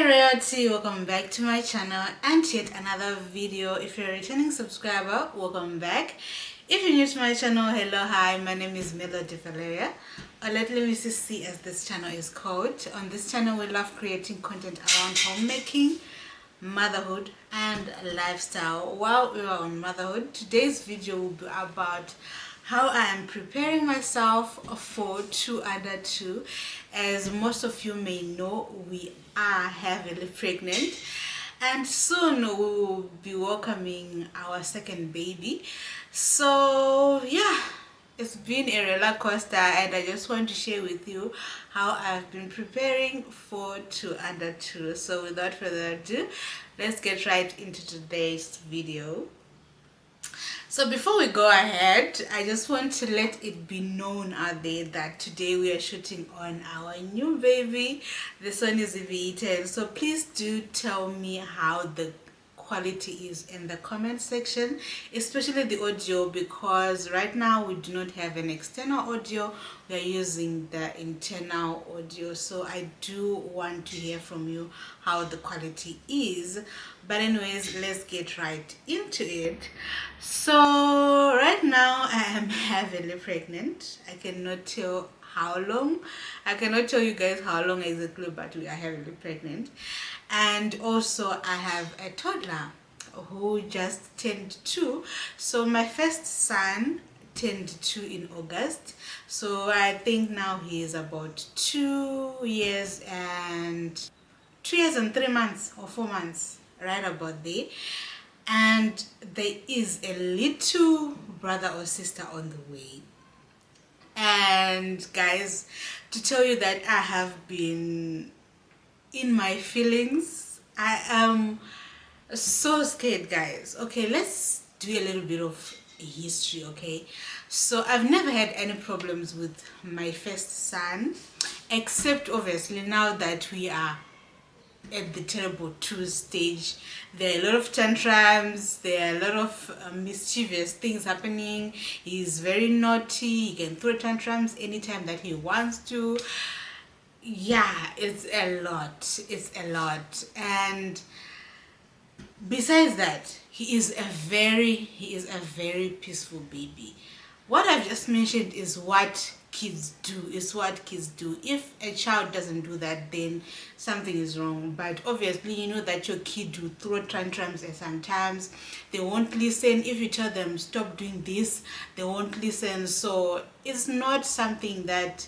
Royalty, welcome back to my channel and yet another video. If you're a returning subscriber, welcome back. If you're new to my channel, hello, hi, my name is Melody Valeria, or let me see as this channel is called. On this channel we love creating content around homemaking, motherhood and lifestyle. While we are on motherhood, today's video will be about how I am preparing myself for 2 under 2. As most of you may know, we are heavily pregnant and soon we will be welcoming our second baby. So yeah, it's been a roller coaster and I just want to share with you how I've been preparing for 2 under 2. So without further ado, let's get right into today's video. So before we go ahead, I just want to let it be known out there that today we are shooting on our new baby. This one is V10. So please do tell me how the quality is in the comment section, especially the audio, because right now we do not have an external audio. We are using the internal audio, so I do want to hear from you how the quality is. But anyways, let's get right into it. So right now I am heavily pregnant. I cannot tell how long. I cannot tell you guys how long exactly, but we are heavily pregnant. And also I have a toddler who just turned 2. So my first son turned 2 in August, so I think now he is about 2 years and 3 months or 4 months, right about there. And there is a little brother or sister on the way. And guys, to tell you that I have been in my feelings, I am so scared, guys. Okay, let's do a little bit of history. Okay, so I've never had any problems with my first son, except obviously now that we are at the terrible 2 stage. There are a lot of tantrums, there are a lot of mischievous things happening. He's very naughty, he can throw tantrums anytime that he wants to. Yeah, it's a lot. And besides that, he is a very peaceful baby. What I've just mentioned is what kids do. If a child doesn't do that, then something is wrong. But obviously you know that your kid will throw tantrums, and sometimes they won't listen. If you tell them stop doing this, they won't listen. So it's not something that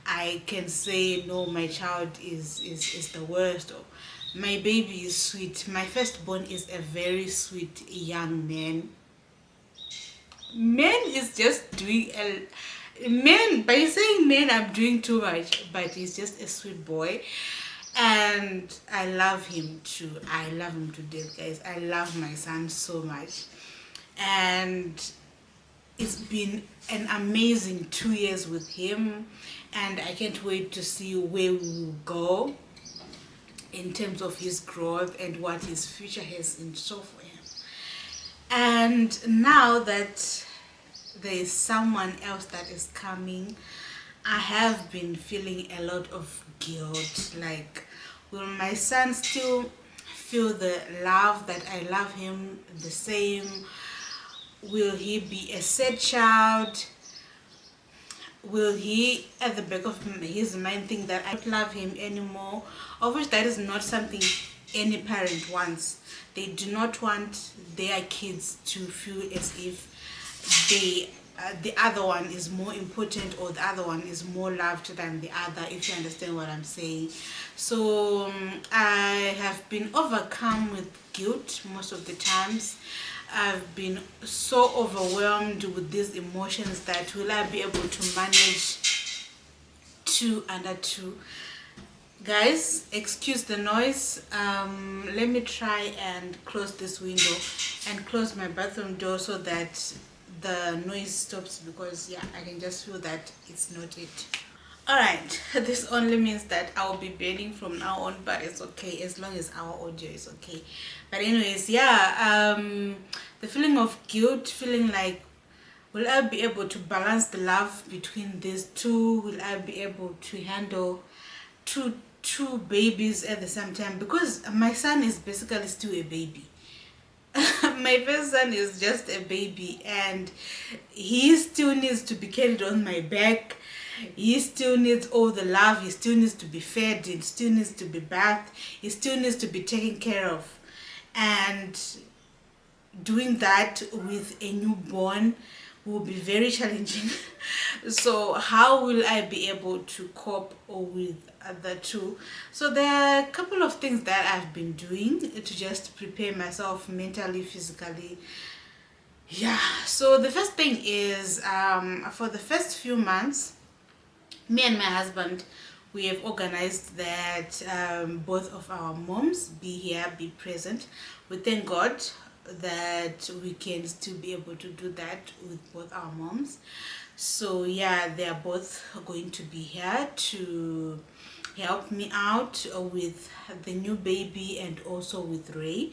I can say no, my child is the worst. Or my baby is sweet. My firstborn is a very sweet young man. Man is just doing by saying man I'm doing too much, but he's just a sweet boy and I love him too. I love him to death, guys. I love my son so much, and it's been an amazing 2 years with him, and I can't wait to see where we will go in terms of his growth and what his future has in store for him. And now that there is someone else that is coming, I have been feeling a lot of guilt. Like, will my son still feel the love that I love him the same? Will he be a sad child? Will he at the back of his mind think that I don't love him anymore? Of which that is not something any parent wants. They do not want their kids to feel as if the other one is more important, or the other one is more loved than the other, if you understand what I'm saying. So I have been overcome with guilt most of the times. I've been so overwhelmed with these emotions that will I be able to manage 2 under 2? Guys, excuse the noise. Let me try and close this window and close my bathroom door so that the noise stops, because yeah, I can just feel that it's not it. Alright, this only means that I will be burning from now on, but it's okay as long as our audio is okay. But anyways, yeah, the feeling of guilt, feeling like, will I be able to balance the love between these two? Will I be able to handle two two babies at the same time, because my son is basically still a baby. My first son is just a baby, and he still needs to be carried on my back. He still needs all the love. He still needs to be fed. He still needs to be bathed. He still needs to be taken care of. And doing that with a newborn will be very challenging. So how will I be able to cope with the two? So there are a couple of things that I've been doing to just prepare myself mentally, physically. Yeah, so the first thing is, for the first few months, me and my husband, we have organized that both of our moms be here, be present. We thank God that we can still be able to do that with both our moms. So yeah, they are both going to be here to help me out with the new baby and also with Ray.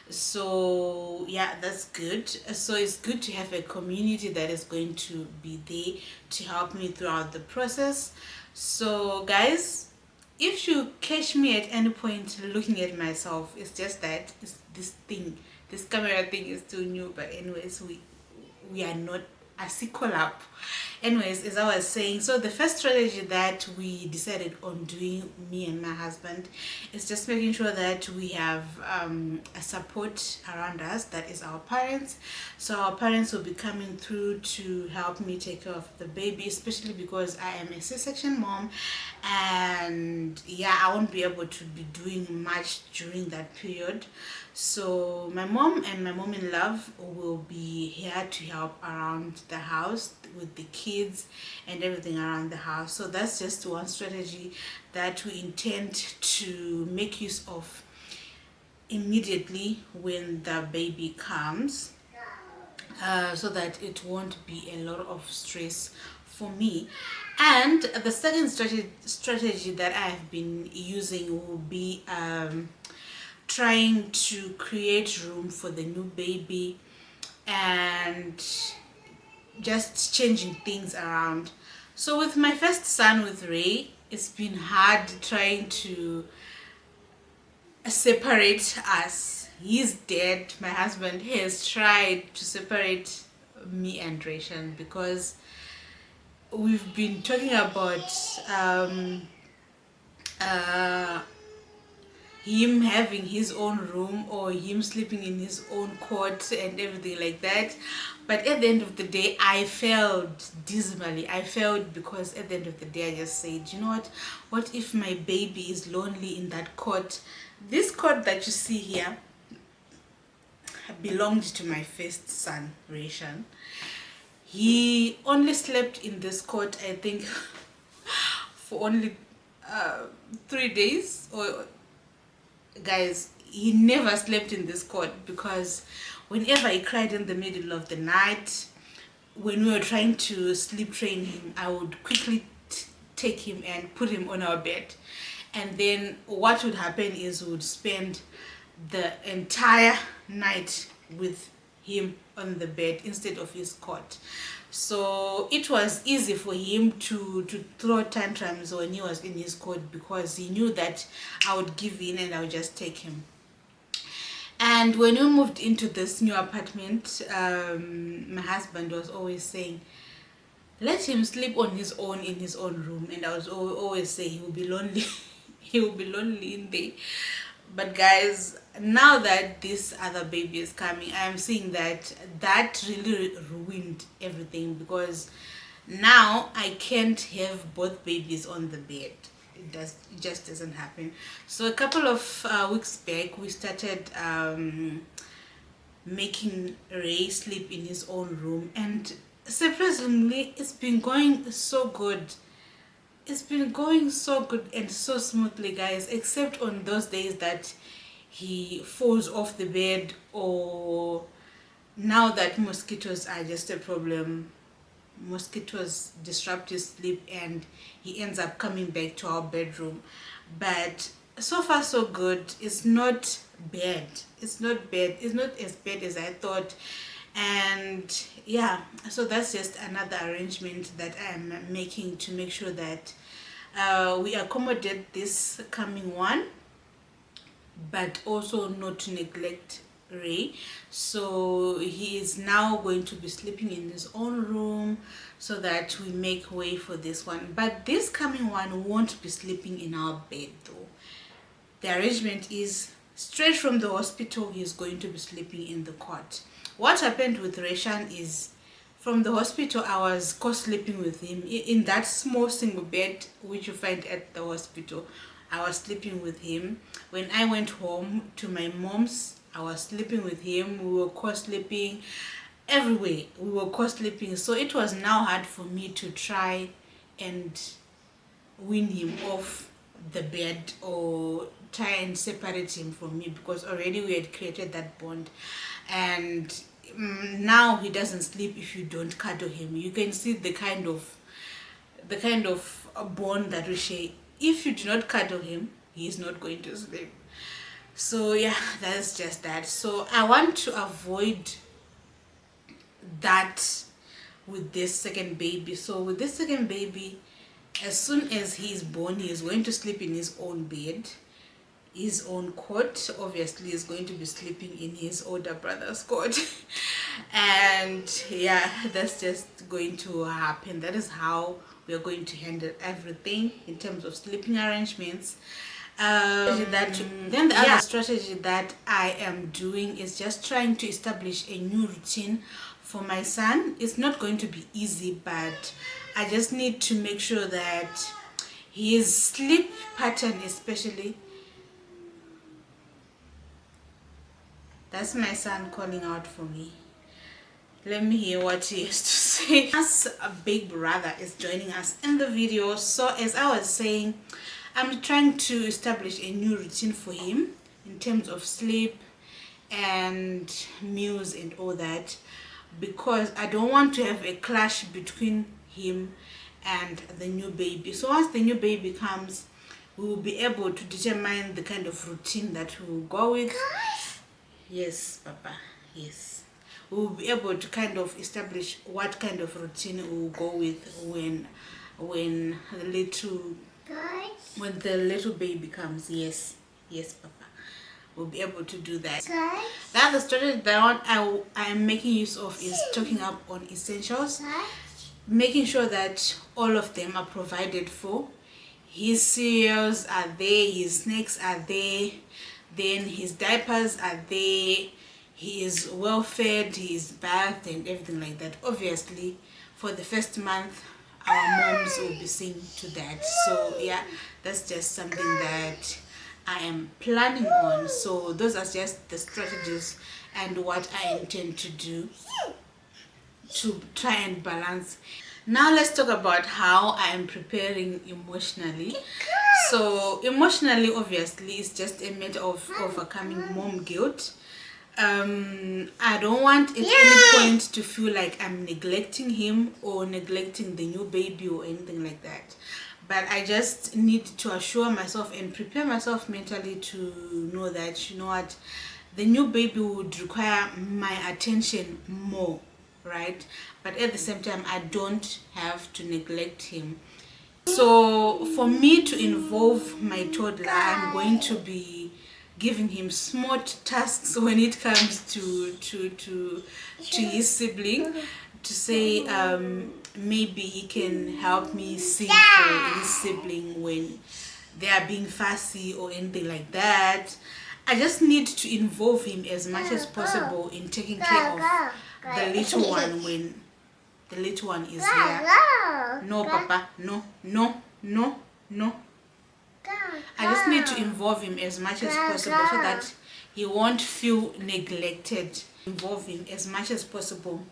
So yeah, that's good. So it's good to have a community that is going to be there to help me throughout the process. So guys, if you catch me at any point looking at myself, it's just that this camera thing is too new. But anyways, we are not a sequel up. Anyways, as I was saying, so the first strategy that we decided on doing, me and my husband, is just making sure that we have a support around us, that is our parents. So our parents will be coming through to help me take care of the baby, especially because I am a C-section mom, and yeah, I won't be able to be doing much during that period. So my mom and my mom-in-law will be here to help around the house with the kids and everything around the house. So that's just one strategy that we intend to make use of immediately when the baby comes, so that it won't be a lot of stress for me. And the second strategy that I have been using will be trying to create room for the new baby and just changing things around. So with my first son, with Ray, it's been hard trying to separate us. He's dead. My husband has tried to separate me and Rachel, because we've been talking about him having his own room, or him sleeping in his own cot and everything like that. But at the end of the day, I failed dismally. I failed because at the end of the day, I just said, you know what if my baby is lonely in that cot? This cot that you see here belonged to my first son, Rachel. He only slept in this cot, I think, for only 3 days. Or guys, he never slept in this cot, because whenever he cried in the middle of the night, when we were trying to sleep train him, I would quickly take him and put him on our bed. And then what would happen is we would spend the entire night with him on the bed instead of his cot. So it was easy for him to throw tantrums when he was in his cot, because he knew that I would give in and I would just take him. And when we moved into this new apartment, my husband was always saying, let him sleep on his own in his own room. And I was always say he will be lonely. He will be lonely in there. But guys, now that this other baby is coming, I am seeing that really ruined everything, because now I can't have both babies on the bed. It just doesn't happen. So a couple of weeks back, we started making Ray sleep in his own room, and surprisingly, it's been going so good. It's been going so good and so smoothly, guys, except on those days that he falls off the bed, or now that mosquitoes are just a problem. Mosquitoes disrupt his sleep and he ends up coming back to our bedroom. But so far so good. It's not bad. It's not bad. It's not as bad as I thought. And yeah, so that's just another arrangement that I'm making to make sure that we accommodate this coming one, but also not to neglect Ray. So he is now going to be sleeping in his own room so that we make way for this one. But this coming one won't be sleeping in our bed though. The arrangement is straight from the hospital he's going to be sleeping in the cot. What happened with Reshan is, from the hospital I was co-sleeping with him in that small single bed which you find at the hospital. I was sleeping with him. When I went home to my mom's, I was sleeping with him. We were co-sleeping everywhere. We were co-sleeping. So it was now hard for me to try and win him off the bed or try and separate him from me, because already we had created that bond. And now he doesn't sleep if you don't cuddle him. You can see the kind of bond that we share. If you do not cuddle him, he is not going to sleep. So yeah, that's just that. So I want to avoid that with this second baby. So with this second baby, as soon as he is born, he is going to sleep in his own bed, his own cot. Obviously is going to be sleeping in his older brother's cot. And yeah, that's just going to happen. That is how we are going to handle everything in terms of sleeping arrangements. Then the other strategy that I am doing is just trying to establish a new routine for my son. It's not going to be easy, but I just need to make sure that his sleep pattern, especially, that's my son calling out for me. Let me hear what he has to say. As a big brother is joining us in the video, so as I was saying, I'm trying to establish a new routine for him in terms of sleep and meals and all that, because I don't want to have a clash between him and the new baby. So once the new baby comes, we will be able to determine the kind of routine that we will go with. Yes, Papa, yes. We will be able to kind of establish what kind of routine we will go with when the little baby comes. Yes, Papa, we'll be able to do that. The other strategy that I am making use of is stocking up on essentials, making sure that all of them are provided for. His cereals are there, his snacks are there, then his diapers are there, he is well fed, he is bathed and everything like that. Obviously for the first month our moms will be seeing to that. So yeah, that's just something that I am planning on. So those are just the strategies and what I intend to do to try and balance. Now let's talk about how I am preparing emotionally. So emotionally, obviously, it's just a matter of overcoming mom guilt. I don't want at any point to feel like I'm neglecting him or neglecting the new baby or anything like that. But I just need to assure myself and prepare myself mentally to know that, you know what, the new baby would require my attention more, right? But at the same time, I don't have to neglect him. So for me to involve my toddler, I'm going to be giving him smart tasks when it comes to his sibling, to say maybe he can help me sing for his sibling when they are being fussy or anything like that. I just need to involve him as much as possible in taking care of the little one when the little one is here. No, Papa, no. I just need to involve him as much as possible so that he won't feel neglected. Involve him as much as possible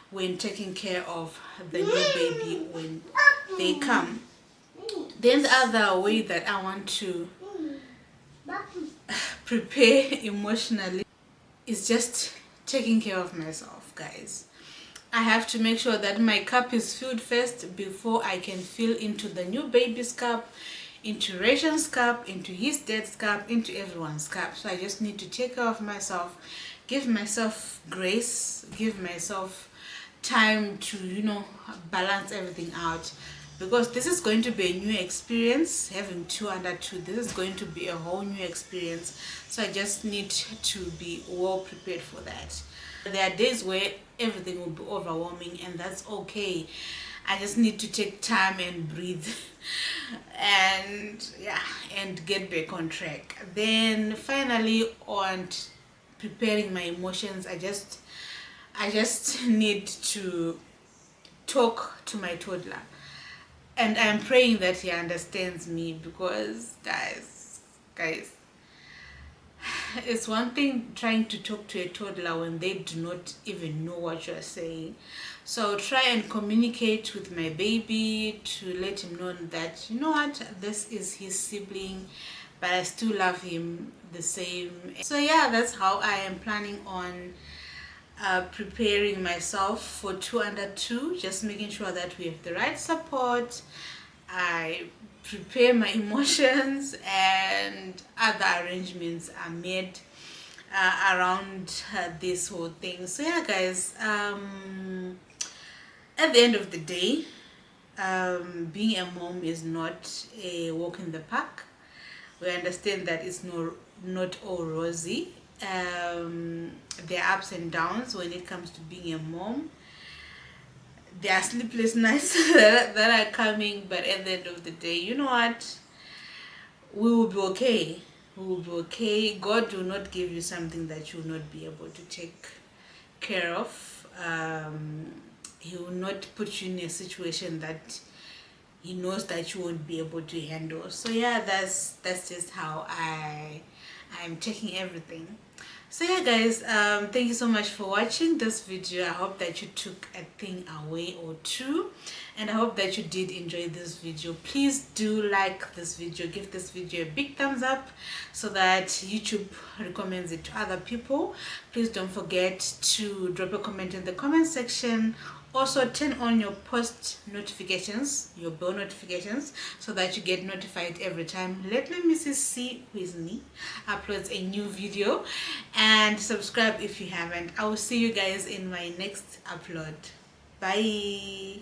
when taking care of the new baby when they come. Then the other way that I want to prepare emotionally is just taking care of myself, guys. I have to make sure that my cup is filled first before I can fill into the new baby's cup, into Rachel's cup, into his dad's cup, into everyone's cup. So I just need to take care of myself, give myself grace, give myself time to, balance everything out because this is going to be a new experience. Having 2 under 2, this is going to be a whole new experience, so I just need to be well prepared for that. There are days where everything will be overwhelming, and that's okay. I just need to take time and breathe and yeah, and get back on track. Then finally, on preparing my emotions, I just need to talk to my toddler, and I'm praying that he understands me, because guys, it's one thing trying to talk to a toddler when they do not even know what you're saying. So try and communicate with my baby to let him know that, you know what, this is his sibling, but I still love him the same. So yeah, that's how I am planning on preparing myself for 2 under 2, just making sure that we have the right support. I prepare my emotions, and other arrangements are made around this whole thing. So yeah, guys, at the end of the day, being a mom is not a walk in the park. We understand that it's not all rosy. There are ups and downs when it comes to being a mom. There are sleepless nights that are coming, but at the end of the day, you know what, we will be okay. We will be okay. God will not give you something that you will not be able to take care of. He will not put you in a situation that he knows that you won't be able to handle. So yeah, that's just how I'm taking everything. So yeah, guys, thank you so much for watching this video. I hope that you took a thing away or two, and I hope that you did enjoy this video. Please do like this video, give this video a big thumbs up so that YouTube recommends it to other people. Please don't forget to drop a comment in the comment section. Also, turn on your post notifications, your bell notifications, so that you get notified every time Little Mrs. C, who is me, uploads a new video. And subscribe if you haven't. I will see you guys in my next upload. Bye.